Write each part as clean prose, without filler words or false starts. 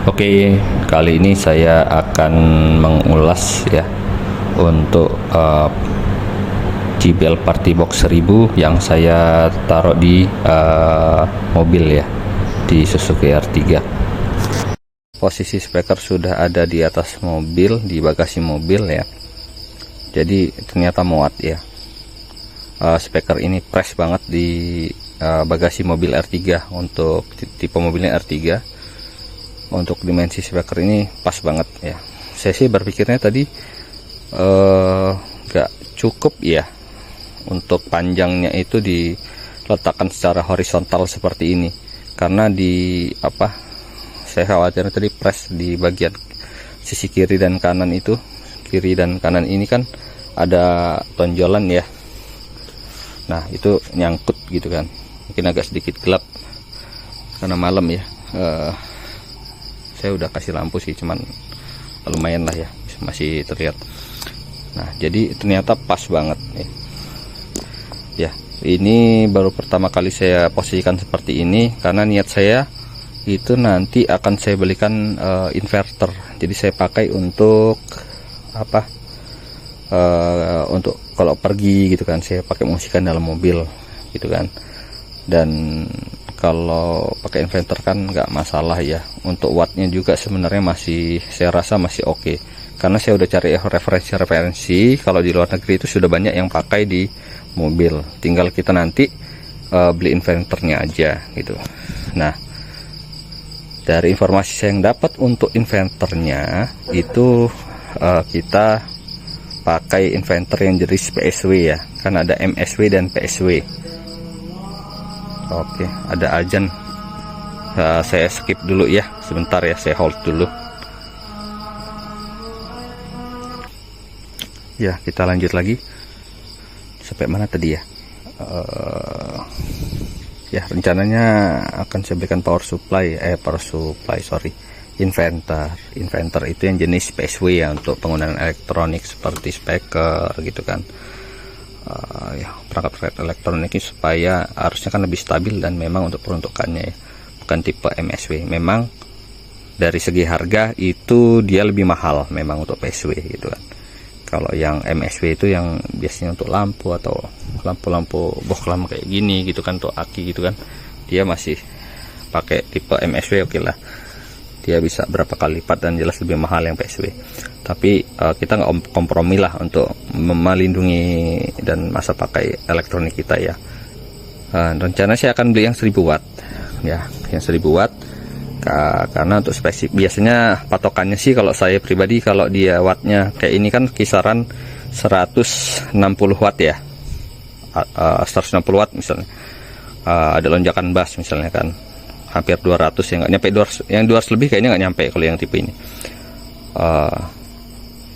Oke, kali ini saya akan mengulas ya untuk JBL Party Box 1000 yang saya taruh di mobil ya, di Suzuki R3. Posisi speaker sudah ada di atas mobil, di bagasi mobil ya. Jadi ternyata muat ya. Speaker ini press banget di bagasi mobil R3 untuk tipe mobilnya R3. Untuk dimensi speaker ini pas banget ya. Saya sih berpikirnya tadi gak cukup ya untuk panjangnya itu diletakkan secara horizontal seperti ini, karena saya khawatir tadi press di bagian sisi kiri dan kanan itu, kiri dan kanan ini kan ada tonjolan ya. Nah itu nyangkut gitu kan, mungkin agak sedikit gelap karena malam ya. Saya udah kasih lampu sih, cuman lumayan lah ya, masih terlihat. Nah jadi ternyata pas banget nih ya. Ini baru pertama kali saya posisikan seperti ini, karena niat saya itu nanti akan saya belikan inverter. Jadi saya pakai untuk untuk kalau pergi gitu kan, saya pakai musikan dalam mobil gitu kan. Dan kalau pakai inverter kan nggak masalah ya. Untuk wattnya juga sebenarnya masih, saya rasa masih oke, karena saya udah cari referensi kalau di luar negeri itu sudah banyak yang pakai di mobil, tinggal kita nanti beli inverternya aja gitu. Nah dari informasi saya yang dapat untuk inverternya itu kita pakai inverter yang jenis PSW ya, kan ada MSW dan PSW. Oke, ada azan. Saya skip dulu ya, sebentar ya, saya hold dulu. Ya, kita lanjut lagi. Sampai mana tadi ya? Ya, rencananya akan saya berikan power supply, inverter itu yang jenis PSW ya, untuk penggunaan elektronik seperti speaker gitu kan. Ya, perangkat elektronik ini supaya harusnya kan lebih stabil, dan memang untuk peruntukannya ya, bukan tipe MSW. Memang dari segi harga itu dia lebih mahal memang untuk PSW gitu kan. Kalau yang MSW itu yang biasanya untuk lampu atau lampu-lampu bohlam kayak gini gitu kan, untuk aki gitu kan, dia masih pakai tipe MSW, oke lah, dia bisa berapa kali lipat dan jelas lebih mahal yang PSW. Tapi kita nggak kompromi lah untuk melindungi dan masa pakai elektronik kita ya. Rencana saya akan beli yang 1000 watt ya, yang 1000 watt, karena untuk spesifik biasanya patokannya sih kalau saya pribadi, kalau dia wattnya kayak ini kan kisaran 160 watt ya, 160 watt misalnya, ada lonjakan bass misalnya kan hampir 200 ya, nggak nyampe 200, yang 200 lebih kayaknya nggak nyampe kalau yang tipe ini.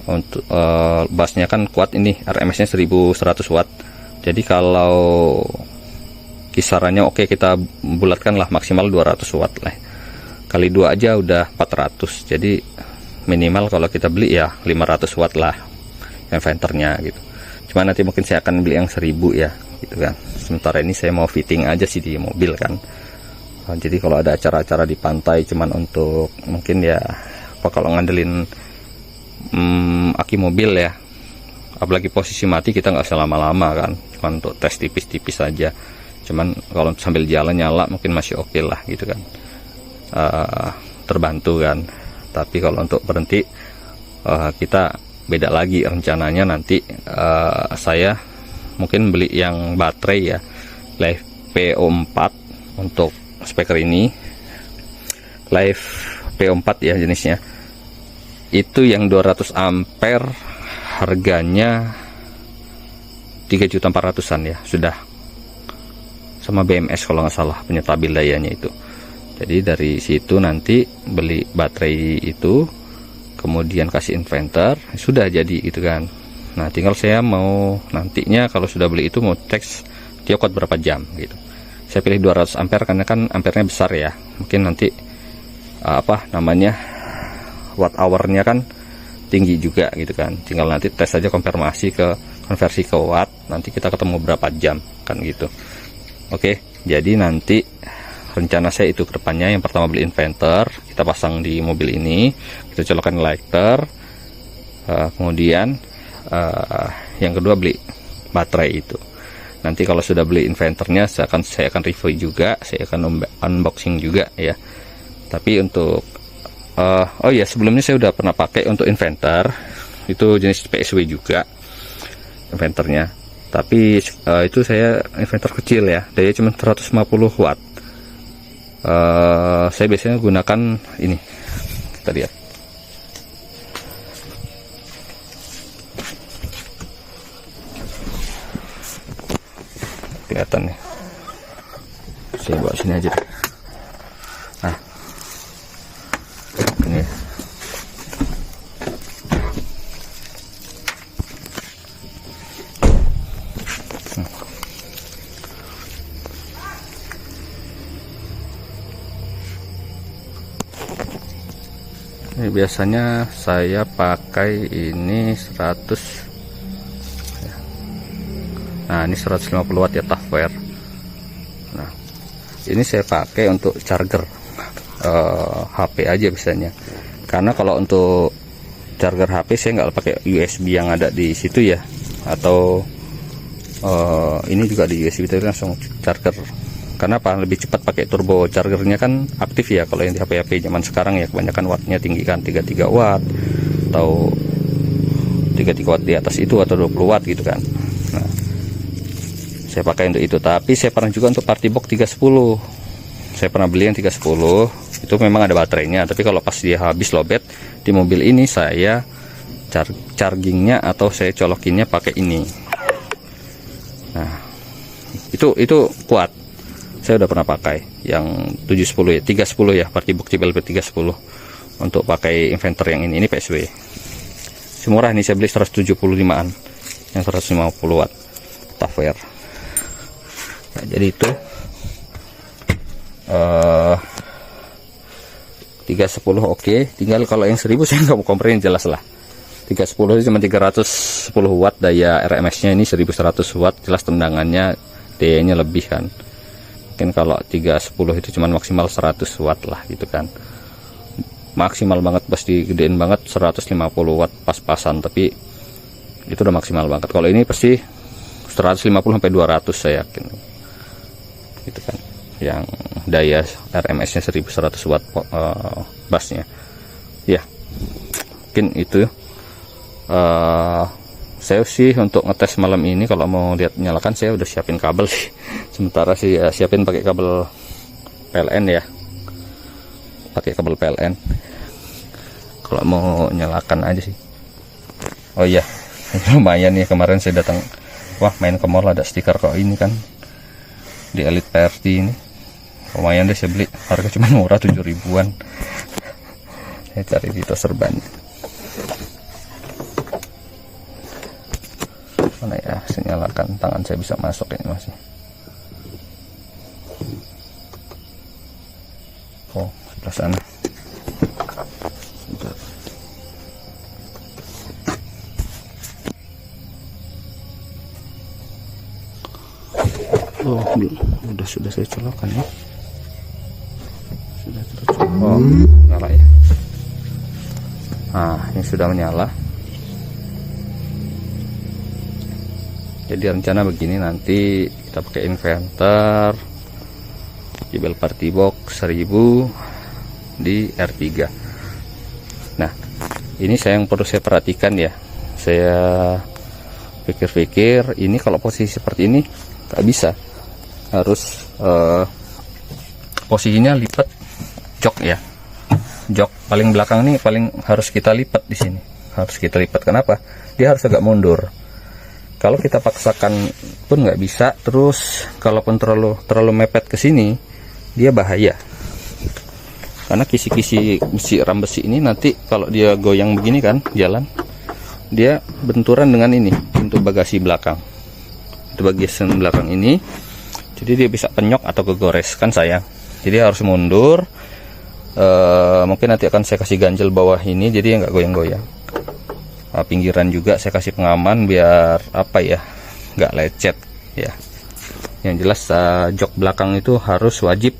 Untuk bassnya kan kuat, ini RMS nya 1100 watt. Jadi kalau kisarannya oke, kita bulatkan lah maksimal 200 watt lah, kali 2 aja udah 400. Jadi minimal kalau kita beli ya 500 watt lah inverternya gitu. Cuma nanti mungkin saya akan beli yang 1000 ya gitu kan. Sementara ini saya mau fitting aja sih di mobil kan. Jadi kalau ada acara-acara di pantai, cuman untuk mungkin ya kalau ngandelin aki mobil ya, apalagi posisi mati, kita nggak usah lama-lama kan, cuman untuk tes tipis-tipis saja. Cuman kalau sambil jalan nyala mungkin masih oke lah gitu kan, terbantu kan. Tapi kalau untuk berhenti kita beda lagi rencananya. Nanti saya mungkin beli yang baterai ya, Live PO4 untuk speaker ini, Live PO4 ya jenisnya. Itu yang 200 ampere, harganya 3.400.000-an ya, sudah sama BMS kalau nggak salah punya stabil dayanya itu. Jadi dari situ nanti beli baterai itu, kemudian kasih inverter, sudah jadi gitu kan. Nah tinggal saya mau nantinya kalau sudah beli itu mau teks dia kuat berapa jam gitu. Saya pilih 200 ampere karena kan ampernya besar ya, mungkin nanti watt hournya kan tinggi juga gitu kan. Tinggal nanti tes aja konfirmasi ke konversi ke watt, nanti kita ketemu berapa jam kan gitu. Oke, jadi nanti rencana saya itu kedepannya. Yang pertama beli inverter, kita pasang di mobil ini, kita colokkan lighter, kemudian yang kedua beli baterai itu. Nanti kalau sudah beli inverternya saya akan review juga, saya akan unboxing juga ya. Tapi untuk oh ya, sebelumnya saya udah pernah pakai untuk inverter, itu jenis PSW juga inverternya, tapi itu saya inverter kecil ya, daya cuma 150 watt. Saya biasanya gunakan ini, kita lihat. Kelihatan nih, saya bawa sini aja deh. Nah, ini ini biasanya saya pakai ini 100. Nah, ini 150 watt ya, Tafware. Nah, ini saya pakai untuk charger HP aja biasanya. Karena kalau untuk charger HP saya nggak pakai USB yang ada di situ ya, atau ini juga di USB tapi langsung charger. Karena apa? Lebih cepat pakai turbo chargernya kan aktif ya. Kalau yang di HP zaman sekarang ya kebanyakan wattnya tinggi kan, 33 watt atau 33 watt di atas itu, atau 20 watt gitu kan. Nah, saya pakai untuk itu. Tapi saya pernah juga untuk party box 310. Saya pernah beli yang 310, itu memang ada baterainya, tapi kalau pas dia habis lowbat di mobil ini, saya chargingnya atau saya colokinnya pakai ini. Nah, itu kuat. Saya udah pernah pakai yang 710 ya, 310 ya, party box CBLP 310 untuk pakai inverter yang ini PSW. Semurah ini saya beli 175-an yang 150 watt Tafware. Nah, jadi itu 310 oke. Tinggal kalau yang 1000 saya nggak mau komplain, jelas lah. 310 itu cuma 310 watt daya RMS nya, ini 1100 watt, jelas tendangannya dayanya lebih kan. Mungkin kalau 310 itu cuma maksimal 100 watt lah gitu kan, maksimal banget, pasti gedein banget 150 watt pas-pasan, tapi itu udah maksimal banget. Kalau ini pasti 150 sampai 200 saya yakin gitu kan, yang daya RMS nya 1100 watt busnya ya. Mungkin itu saya sih untuk ngetes malam ini, kalau mau lihat nyalakan saya udah siapin kabel sih. Sementara sih ya, siapin pakai kabel PLN ya, pakai kabel PLN kalau mau nyalakan aja sih. Oh iya, lumayan ya, kemarin saya datang, wah main ke mall ada stiker kok ini kan di Elite PRT ini, lumayan deh saya beli, harga cuma murah 7 ribuan. Saya cari di Toserban. Mana ya, saya nyalakan, tangan saya bisa masuk ini masih. Oh, sebelah sana. Oh, sudah saya colokkan ya. Sudah tercolok. Oh, nyala ya. Nah, ini sudah menyala. Jadi rencana begini, nanti kita pakai inverter Jebel Party Box 1000 di R3. Nah, ini yang perlu saya perhatikan ya. Saya pikir-pikir, ini kalau posisi seperti ini nggak bisa, harus posisinya lipat jok ya. Jok paling belakang ini paling harus kita lipat di sini. Harus kita lipat. Kenapa? Dia harus agak mundur. Kalau kita paksakan pun nggak bisa. Terus kalaupun terlalu mepet ke sini, dia bahaya. Karena kisi-kisi besi, ram besi ini nanti kalau dia goyang begini kan jalan, dia benturan dengan ini untuk bagasi belakang. Itu bagian belakang ini. Jadi dia bisa penyok atau kegores kan sayang. Jadi harus mundur. Mungkin nanti akan saya kasih ganjel bawah ini, jadi nggak goyang-goyang. Pinggiran juga saya kasih pengaman biar apa ya, nggak lecet ya. Yang jelas jok belakang itu harus wajib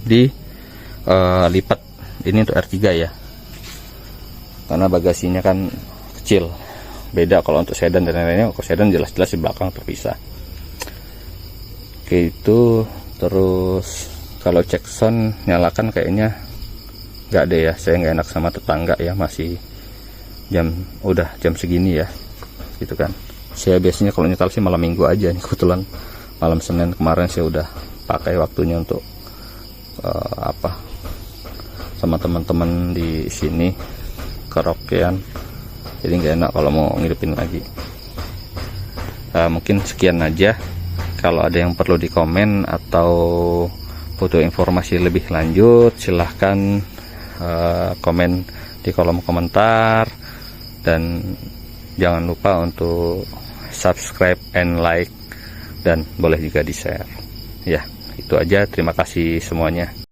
dilipat. Ini untuk R3 ya, karena bagasinya kan kecil. Beda kalau untuk sedan dan lain-lainnya. Kalau sedan jelas-jelas di belakang terpisah. Oke, itu terus kalau cek sound nyalakan kayaknya nggak ada ya. Saya nggak enak sama tetangga ya, masih udah jam segini ya, gitu kan. Saya biasanya kalau nyetel sih malam minggu aja nih, kebetulan malam Senin kemarin saya udah pakai waktunya untuk sama teman-teman di sini karaokean. Jadi nggak enak kalau mau ngidupin lagi. Mungkin sekian aja. Kalau ada yang perlu dikomen atau butuh informasi lebih lanjut, silahkan komen di kolom komentar. Dan jangan lupa untuk subscribe and like, dan boleh juga di share. Ya, itu aja. Terima kasih semuanya.